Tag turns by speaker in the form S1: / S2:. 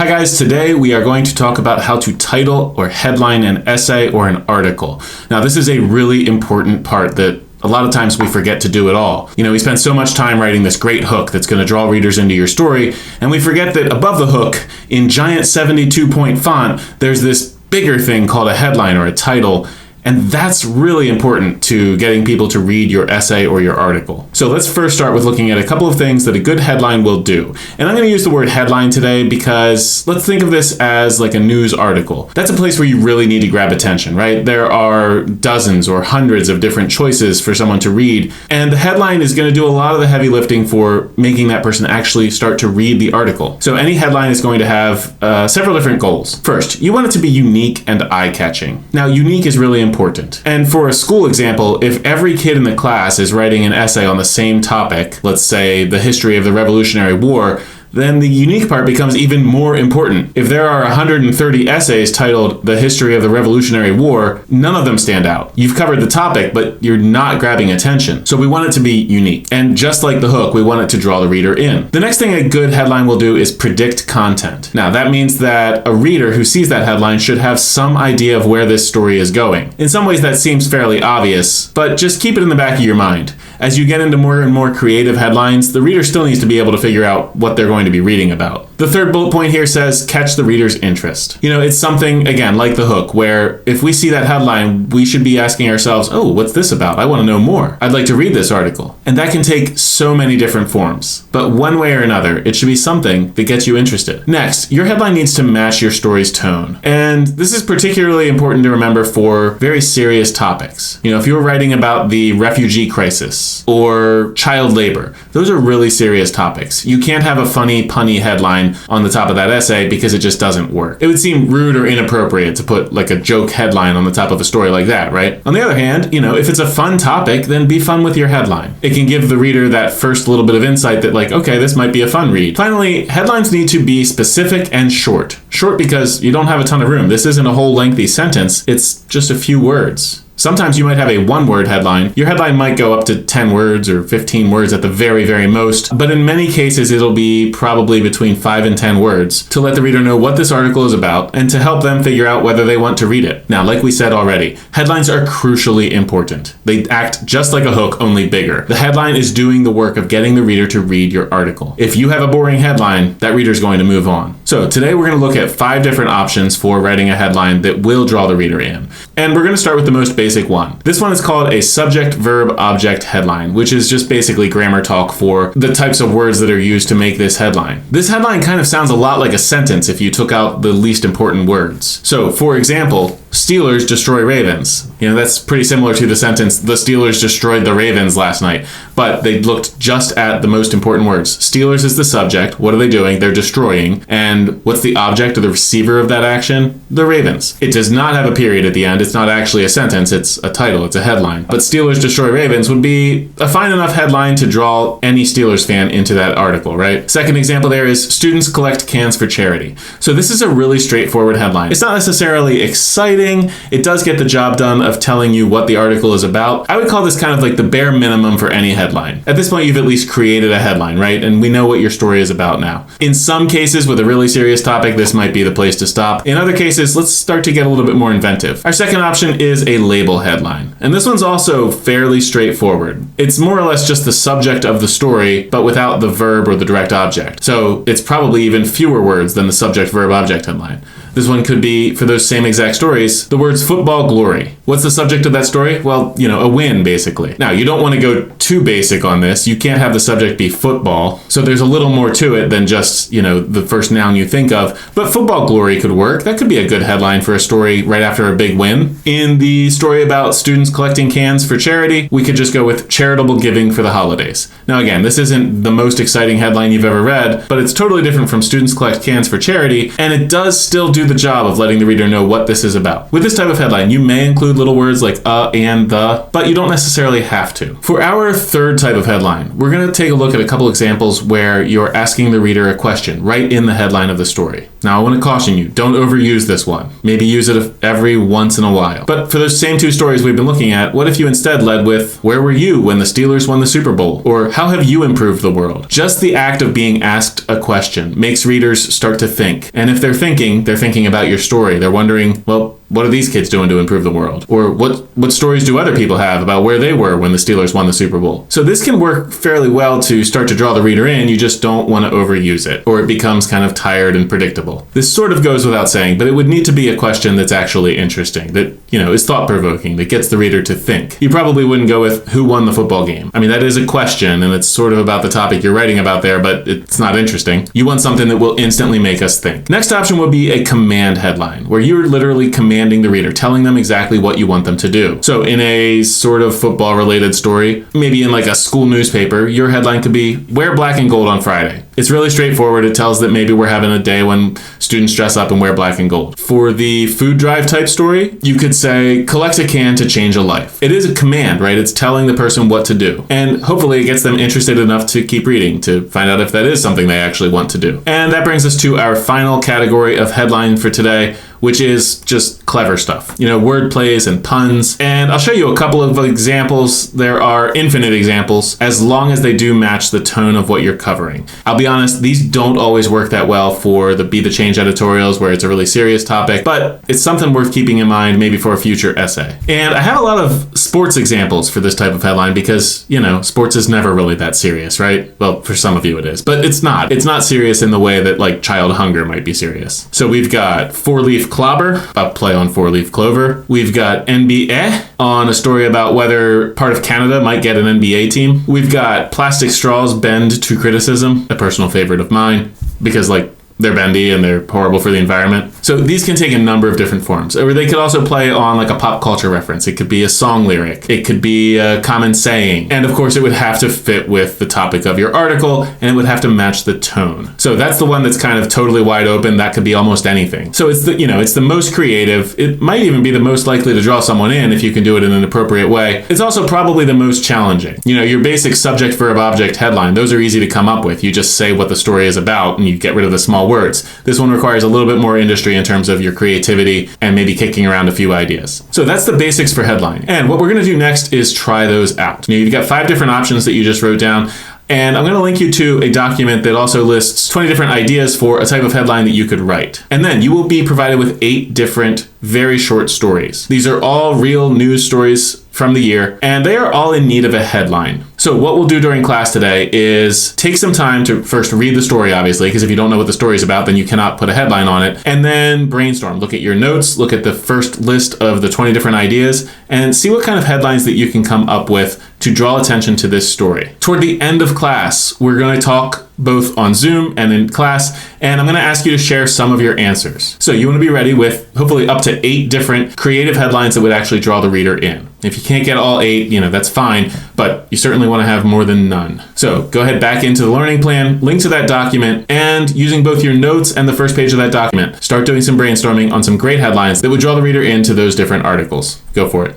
S1: Hi guys, today we are going to talk about how to title or headline an essay or an article. Now this is a really important part that a lot of times we forget to do it all. We spend so much time writing this great hook that's going to draw readers into your story, and we forget that above the hook, in giant 72-point font, there's this bigger thing called a headline or a title. And that's really important to getting people to read your essay or your article. So let's first start with looking at a couple of things that a good headline will do. And I'm going to use the word headline today because let's think of this as like a news article. That's a place where you really need to grab attention, right? There are dozens or hundreds of different choices for someone to read. And the headline is going to do a lot of the heavy lifting for making that person actually start to read the article. So any headline is going to have several different goals. First, you want it to be unique and eye-catching. Now, unique is really important. And for a school example, if every kid in the class is writing an essay on the same topic, let's say the history of the Revolutionary War, then the unique part becomes even more important. If there are 130 essays titled The History of the Revolutionary War, none of them stand out. You've covered the topic, but you're not grabbing attention. So we want it to be unique. And just like the hook, we want it to draw the reader in. The next thing a good headline will do is predict content. Now that means that a reader who sees that headline should have some idea of where this story is going. In some ways that seems fairly obvious, but just keep it in the back of your mind. As you get into more and more creative headlines, the reader still needs to be able to figure out what they're going to be reading about. The third bullet point here says catch the reader's interest. It's something, again, like the hook, where if we see that headline, we should be asking ourselves, oh, what's this about? I want to know more. I'd like to read this article. And that can take so many different forms. But one way or another, it should be something that gets you interested. Next, your headline needs to match your story's tone. And this is particularly important to remember for very serious topics. If you were writing about the refugee crisis or child labor, those are really serious topics. You can't have a funny, punny headline on the top of that essay because it just doesn't work. It would seem rude or inappropriate to put like a joke headline on the top of a story like that, right? On the other hand, if it's a fun topic, then be fun with your headline. It can give the reader that first little bit of insight that like, okay, this might be a fun read. Finally, headlines need to be specific and short. Short because you don't have a ton of room. This isn't a whole lengthy sentence. It's just a few words. Sometimes you might have a one-word headline. Your headline might go up to 10 words or 15 words at the very, very most, but in many cases it'll be probably between 5 and 10 words to let the reader know what this article is about and to help them figure out whether they want to read it. Now, like we said already, headlines are crucially important. They act just like a hook, only bigger. The headline is doing the work of getting the reader to read your article. If you have a boring headline, that reader's going to move on. So today we're going to look at 5 different options for writing a headline that will draw the reader in. And we're going to start with the most basic one. This one is called a subject-verb-object headline, which is just basically grammar talk for the types of words that are used to make this headline. This headline kind of sounds a lot like a sentence if you took out the least important words. So, for example, Steelers destroy Ravens. That's pretty similar to the sentence, the Steelers destroyed the Ravens last night, but they looked just at the most important words. Steelers is the subject. What are they doing? They're destroying. And what's the object or the receiver of that action? The Ravens. It does not have a period at the end. It's not actually a sentence. It's a title. It's a headline. But Steelers destroy Ravens would be a fine enough headline to draw any Steelers fan into that article, right? Second example there is students collect cans for charity. So this is a really straightforward headline. It's not necessarily exciting. It does get the job done of telling you what the article is about. I would call this kind of like the bare minimum for any headline. At this point, you've at least created a headline, right? And we know what your story is about now. In some cases, with a really serious topic, this might be the place to stop. In other cases, let's start to get a little bit more inventive. Our second option is a label headline. And this one's also fairly straightforward. It's more or less just the subject of the story, but without the verb or the direct object. So it's probably even fewer words than the subject-verb-object headline. This one could be, for those same exact stories, the words football glory. What's the subject of that story? Well, a win, basically. Now, you don't want to go too basic on this. You can't have the subject be football. So there's a little more to it than just, the first noun you think of. But football glory could work. That could be a good headline for a story right after a big win. In the story about students collecting cans for charity, we could just go with charitable giving for the holidays. Now, again, this isn't the most exciting headline you've ever read, but it's totally different from students collect cans for charity, and it does still do the job of letting the reader know what this is about. With this type of headline, you may include little words like and the, but you don't necessarily have to. For our third type of headline, we're going to take a look at a couple examples where you're asking the reader a question right in the headline of the story. Now, I want to caution you, don't overuse this one. Maybe use it every once in a while. But for those same two stories we've been looking at, what if you instead led with, where were you when the Steelers won the Super Bowl? Or how have you improved the world? Just the act of being asked a question makes readers start to think. And if they're thinking about your story. They're wondering, well, what are these kids doing to improve the world? Or what stories do other people have about where they were when the Steelers won the Super Bowl? So this can work fairly well to start to draw the reader in. You just don't want to overuse it, or it becomes kind of tired and predictable. This sort of goes without saying, but it would need to be a question that's actually interesting, that, is thought-provoking, that gets the reader to think. You probably wouldn't go with who won the football game. I mean, that is a question, and it's sort of about the topic you're writing about there, but it's not interesting. You want something that will instantly make us think. Next option would be a command headline, where you're literally commanding the reader, telling them exactly what you want them to do. So in a sort of football related story, maybe in like a school newspaper, your headline could be, wear black and gold on Friday. It's really straightforward. It tells that maybe we're having a day when students dress up and wear black and gold. For the food drive type story, you could say, collect a can to change a life. It is a command, right? It's telling the person what to do. And hopefully it gets them interested enough to keep reading, to find out if that is something they actually want to do. And that brings us to our final category of headline for today, which is just clever stuff. Word plays and puns. And I'll show you a couple of examples. There are infinite examples, as long as they do match the tone of what you're covering. I'll be honest, these don't always work that well for the Be the Change editorials, where it's a really serious topic, but it's something worth keeping in mind maybe for a future essay. And I have a lot of sports examples for this type of headline because, sports is never really that serious, right? Well, for some of you it is, but it's not. It's not serious in the way that like child hunger might be serious. So we've got four-leaf clobber, a play on four-leaf clover. We've got NBA on a story about whether part of Canada might get an NBA team. We've got plastic straws bend to criticism, a personal favorite of mine, because they're bendy and they're horrible for the environment. So these can take a number of different forms. Or they could also play on like a pop culture reference. It could be a song lyric. It could be a common saying. And of course, it would have to fit with the topic of your article, and it would have to match the tone. So that's the one that's kind of totally wide open. That could be almost anything. So it's it's the most creative. It might even be the most likely to draw someone in if you can do it in an appropriate way. It's also probably the most challenging. Your basic subject, verb, object headline, those are easy to come up with. You just say what the story is about and you get rid of the small words. This one requires a little bit more industry in terms of your creativity and maybe kicking around a few ideas. So that's the basics for headline. And what we're going to do next is try those out. You've got 5 different options that you just wrote down. And I'm going to link you to a document that also lists 20 different ideas for a type of headline that you could write. And then you will be provided with 8 different very short stories. These are all real news stories from the year, and they are all in need of a headline. So what we'll do during class today is take some time to first read the story, obviously, because if you don't know what the story is about, then you cannot put a headline on it, and then brainstorm. Look at your notes, look at the first list of the 20 different ideas, and see what kind of headlines that you can come up with to draw attention to this story. Toward the end of class, we're going to talk both on Zoom and in class, and I'm going to ask you to share some of your answers. So you want to be ready with hopefully up to 8 different creative headlines that would actually draw the reader in. If you can't get all 8, that's fine, but you certainly want to have more than none. So go ahead back into the learning plan, link to that document, and using both your notes and the first page of that document, start doing some brainstorming on some great headlines that would draw the reader into those different articles. Go for it.